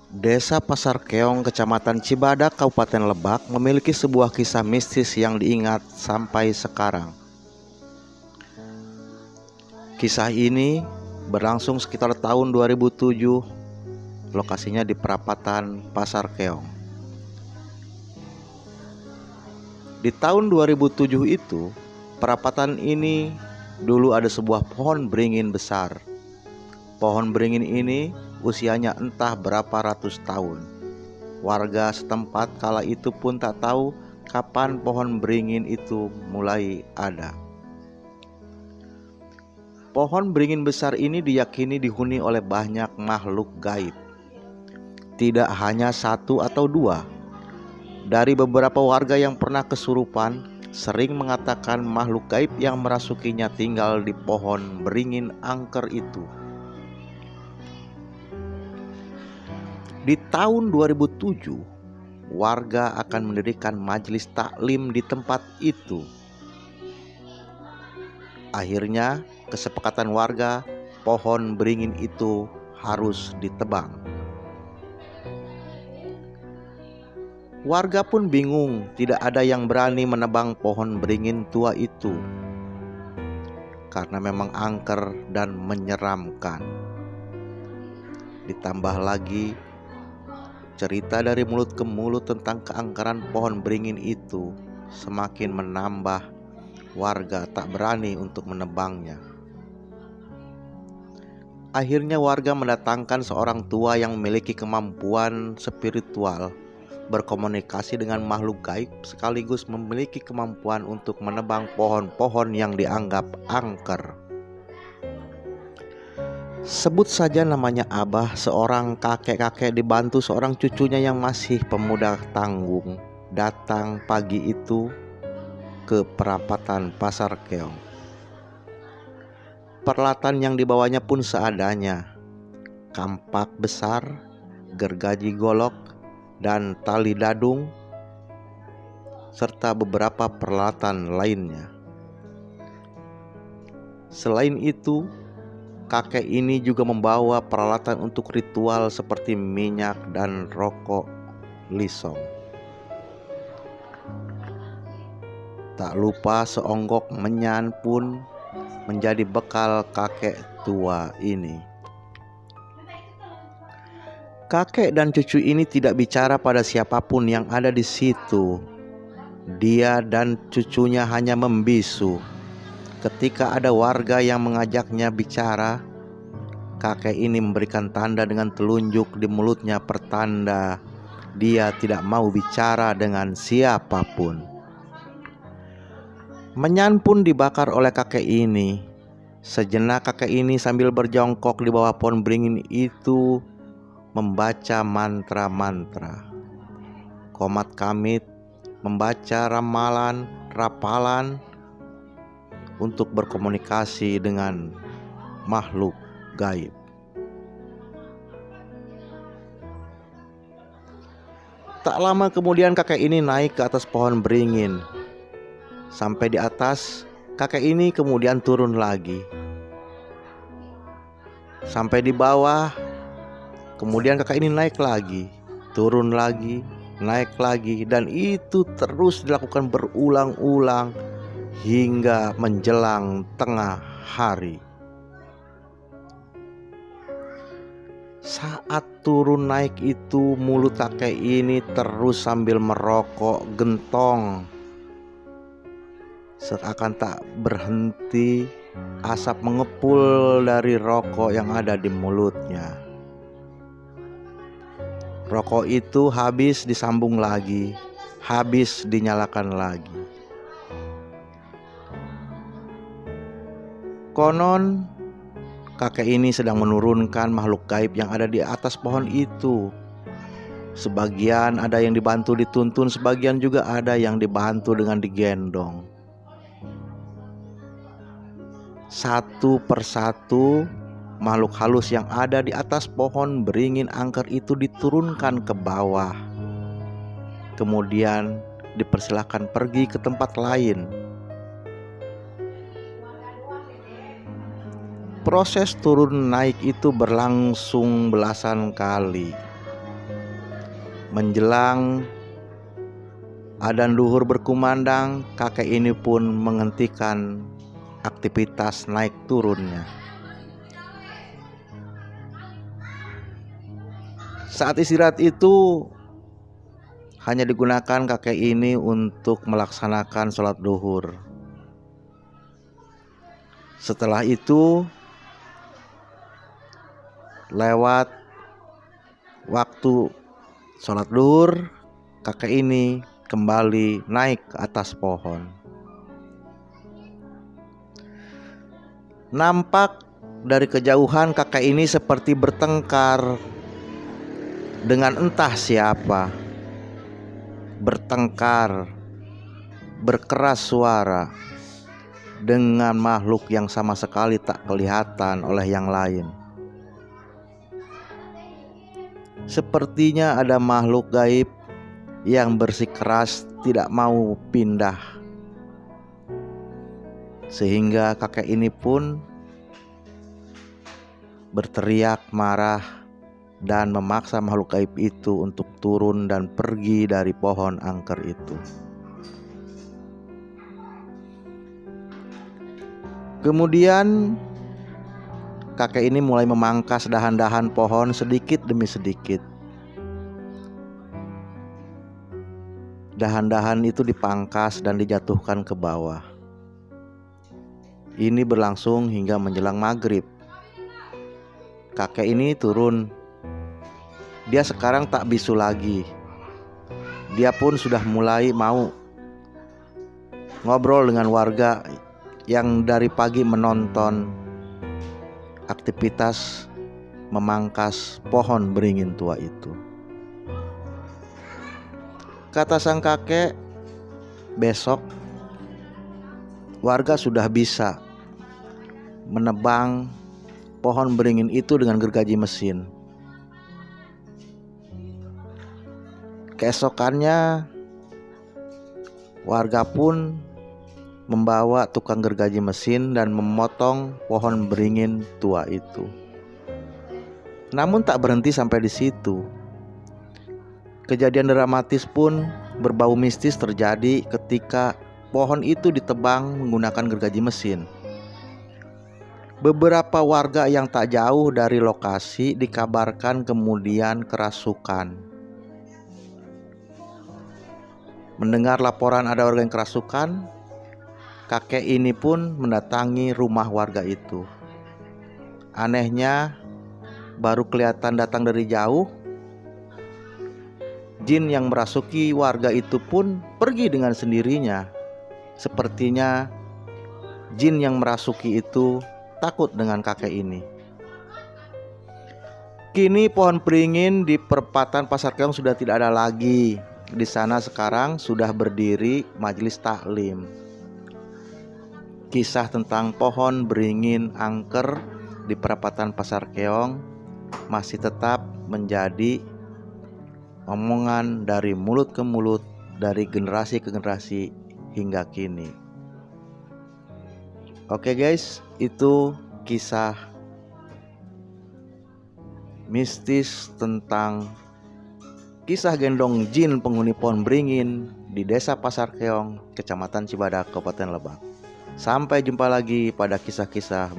Desa Pasar Keong, Kecamatan Cibadak, Kabupaten Lebak memiliki sebuah kisah mistis yang diingat sampai sekarang. Kisah ini berlangsung sekitar tahun 2007, lokasinya di perapatan Pasar Keong. Di tahun 2007 itu, perapatan ini dulu ada sebuah pohon beringin besar. Pohon beringin ini usianya entah berapa ratus tahun. Warga setempat kala itu pun tak tahu kapan pohon beringin itu mulai ada. Pohon beringin besar ini diyakini dihuni oleh banyak makhluk gaib. Tidak hanya satu atau dua. Dari beberapa warga yang pernah kesurupan, sering mengatakan makhluk gaib yang merasukinya tinggal di pohon beringin angker itu. Di tahun 2007, warga akan mendirikan majelis taklim di tempat itu. Akhirnya, kesepakatan warga, pohon beringin itu harus ditebang. Warga pun bingung, tidak ada yang berani menebang pohon beringin tua itu karena memang angker dan menyeramkan. Ditambah lagi cerita dari mulut ke mulut tentang keangkeran pohon beringin itu semakin menambah warga tak berani untuk menebangnya. Akhirnya warga mendatangkan seorang tua yang memiliki kemampuan spiritual berkomunikasi dengan makhluk gaib sekaligus memiliki kemampuan untuk menebang pohon-pohon yang dianggap angker. Sebut saja namanya Abah, seorang kakek-kakek dibantu seorang cucunya yang masih pemuda tanggung, datang pagi itu ke perapatan Pasar Keong. Peralatan yang dibawanya pun seadanya, kampak besar, gergaji golok, dan tali dadung, serta beberapa peralatan lainnya. Selain itu, kakek ini juga membawa peralatan untuk ritual seperti minyak dan rokok lisong. Tak lupa seonggok menyan pun menjadi bekal kakek tua ini. Kakek dan cucu ini tidak bicara pada siapapun yang ada di situ. Dia dan cucunya hanya membisu. Ketika ada warga yang mengajaknya bicara, kakek ini memberikan tanda dengan telunjuk di mulutnya pertanda dia tidak mau bicara dengan siapapun. Menyan pun dibakar oleh kakek ini. Sejenak kakek ini sambil berjongkok di bawah pohon beringin itu membaca mantra-mantra. Komat kamit membaca rapalan untuk berkomunikasi dengan makhluk gaib. Tak lama kemudian kakek ini naik ke atas pohon beringin. Sampai di atas, kakek ini kemudian turun lagi. Sampai di bawah, kemudian kakek ini naik lagi, turun lagi, naik lagi, dan itu terus dilakukan berulang-ulang hingga menjelang tengah hari. Saat turun naik itu, mulut kakek ini terus sambil merokok gentong. Seakan tak berhenti, asap mengepul dari rokok yang ada di mulutnya. Rokok itu habis disambung lagi, habis dinyalakan lagi. Konon kakek ini sedang menurunkan makhluk gaib yang ada di atas pohon itu. Sebagian ada yang dibantu dituntun, sebagian juga ada yang dibantu dengan digendong. Satu persatu makhluk halus yang ada di atas pohon beringin angker itu diturunkan ke bawah. Kemudian dipersilakan pergi ke tempat lain. Proses turun naik itu berlangsung belasan kali. Menjelang adzan duhur berkumandang, kakek ini pun menghentikan aktivitas naik turunnya. Saat istirahat itu hanya digunakan kakek ini untuk melaksanakan sholat duhur. Setelah itu lewat waktu sholat duhur, kakek ini kembali naik ke atas pohon. Nampak dari kejauhan kakek ini seperti bertengkar dengan entah siapa. Bertengkar, berkeras suara dengan makhluk yang sama sekali tak kelihatan oleh yang lain. Sepertinya ada makhluk gaib yang bersikeras tidak mau pindah, sehingga kakek ini pun berteriak marah dan memaksa makhluk gaib itu untuk turun dan pergi dari pohon angker itu. Kemudian kakek ini mulai memangkas dahan-dahan pohon sedikit demi sedikit. Dahan-dahan itu dipangkas dan dijatuhkan ke bawah. Ini berlangsung hingga menjelang maghrib. Kakek ini turun. Dia sekarang tak bisu lagi. Dia pun sudah mulai mau ngobrol dengan warga yang dari pagi menonton aktivitas memangkas pohon beringin tua itu. Kata sang kakek, besok warga sudah bisa menebang pohon beringin itu dengan gergaji mesin. Keesokannya warga pun membawa tukang gergaji mesin dan memotong pohon beringin tua itu. Namun tak berhenti sampai di situ. Kejadian dramatis pun berbau mistis terjadi ketika pohon itu ditebang menggunakan gergaji mesin. Beberapa warga yang tak jauh dari lokasi dikabarkan kemudian kerasukan. Mendengar laporan ada warga yang kerasukan, kakek ini pun mendatangi rumah warga itu. Anehnya, baru kelihatan datang dari jauh, jin yang merasuki warga itu pun pergi dengan sendirinya. Sepertinya jin yang merasuki itu takut dengan kakek ini. Kini pohon beringin di perempatan Pasar Keong sudah tidak ada lagi. Di sana sekarang sudah berdiri majelis taklim. Kisah tentang pohon beringin angker di perapatan Pasar Keong masih tetap menjadi omongan dari mulut ke mulut, dari generasi ke generasi hingga kini. Oke guys, itu kisah mistis tentang kisah gendong jin penghuni pohon beringin di Desa Pasar Keong, Kecamatan Cibadak, Kabupaten Lebak. Sampai jumpa lagi pada kisah-kisah